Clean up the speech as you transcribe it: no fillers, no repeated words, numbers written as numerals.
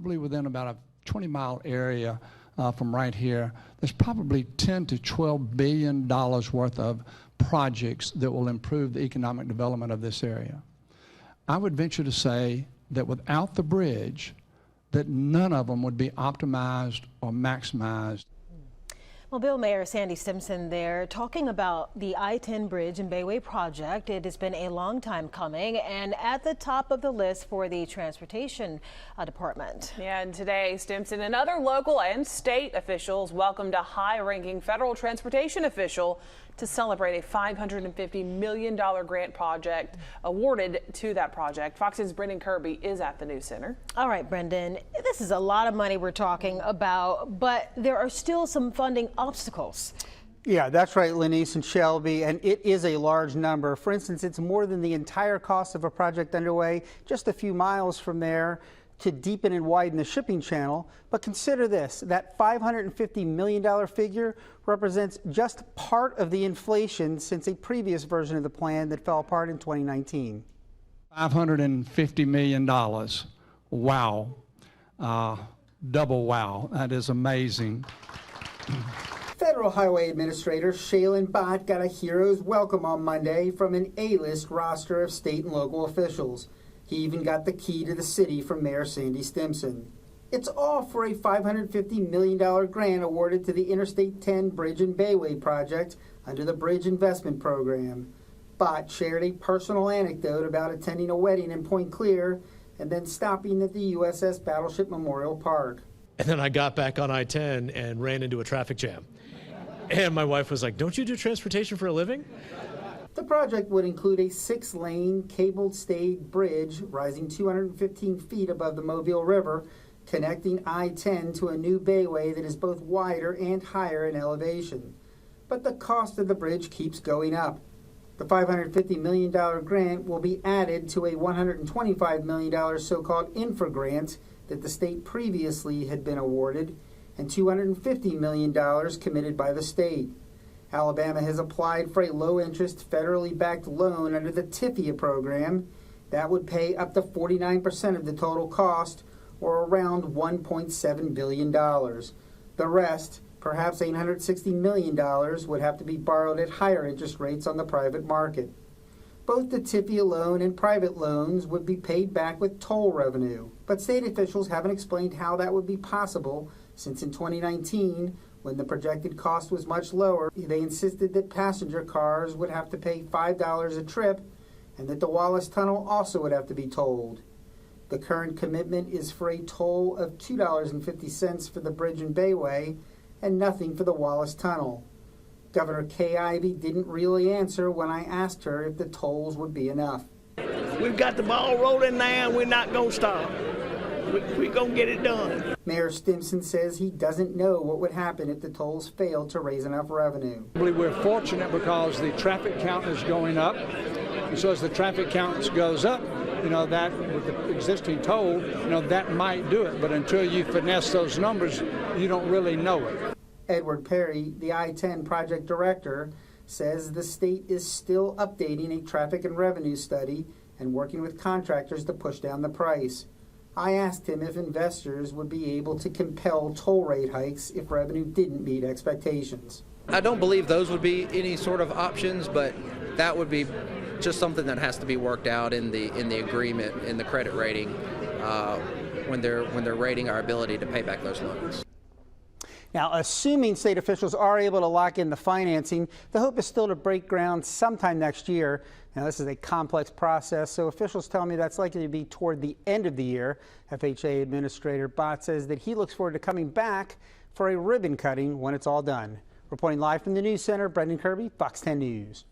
Probably within about a 20-mile area from right here, there's probably $10 to $12 billion worth of projects that will improve the economic development of this area. I would venture to say that without the bridge, that none of them would be optimized or maximized. Well, Bill Mayor Sandy Stimson there talking about the I-10 bridge and Bayway project. It has been a long time coming and at the top of the list for the transportation department. Yeah, and today Stimson and other local and state officials welcomed a high-ranking federal transportation official to celebrate a $550 million grant project awarded to that project. Fox's Brendan Kirby is at the News Center. All right, Brendan, this is a lot of money we're talking about, but there are still some funding obstacles. Yeah, that's right, Lenice and Shelby, and it is a large number. For instance, it's more than the entire cost of a project underway just a few miles from there to deepen and widen the shipping channel. But consider this, that $550 million figure represents just part of the inflation since a previous version of the plan that fell apart in 2019. $550 million. Wow. Double wow. That is amazing. Federal Highway Administrator Shaylin Bott got a hero's welcome on Monday from an A-list roster of state and local officials. He even got the key to the city from Mayor Sandy Stimson. It's all for a $550 million grant awarded to the Interstate 10 Bridge and Bayway project under the Bridge Investment Program. Bott shared a personal anecdote about attending a wedding in Point Clear and then stopping at the USS Battleship Memorial Park. And then I got back on I-10 and ran into a traffic jam. And my wife was like, "Don't you do transportation for a living?" The project would include a 6-lane, cabled-stayed bridge rising 215 feet above the Mobile River, connecting I-10 to a new bayway that is both wider and higher in elevation. But the cost of the bridge keeps going up. The $550 million grant will be added to a $125 million so-called infra grant that the state previously had been awarded, and $250 million committed by the state. Alabama has applied for a low-interest, federally backed loan under the TIFIA program. That would pay up to 49% of the total cost, or around $1.7 billion. The rest, perhaps $860 million, would have to be borrowed at higher interest rates on the private market. Both the TIFIA loan and private loans would be paid back with toll revenue, but state officials haven't explained how that would be possible, since in 2019, when the projected cost was much lower, they insisted that passenger cars would have to pay $5 a trip and that the Wallace Tunnel also would have to be tolled. The current commitment is for a toll of $2.50 for the bridge and bayway and nothing for the Wallace Tunnel. Governor Kay Ivey didn't really answer when I asked her if the tolls would be enough. We've got the ball rolling now and we're not going to stop. We're going to get it done. Mayor Stimson says he doesn't know what would happen if the tolls failed to raise enough revenue. We're fortunate because the traffic count is going up. And so as the traffic count goes up, that with the existing toll, that might do it. But until you finesse those numbers, you don't really know it. Edward Perry, the I-10 project director, says the state is still updating a traffic and revenue study and working with contractors to push down the price. I asked him if investors would be able to compel toll rate hikes if revenue didn't meet expectations. I don't believe those would be any sort of options, but that would be just something that has to be worked out in the agreement, in the credit rating, when they're rating our ability to pay back those loans. Now, assuming state officials are able to lock in the financing, the hope is still to break ground sometime next year. Now, this is a complex process, so officials tell me that's likely to be toward the end of the year. FHA Administrator Bott says that he looks forward to coming back for a ribbon cutting when it's all done. Reporting live from the News Center, Brendan Kirby, Fox 10 News.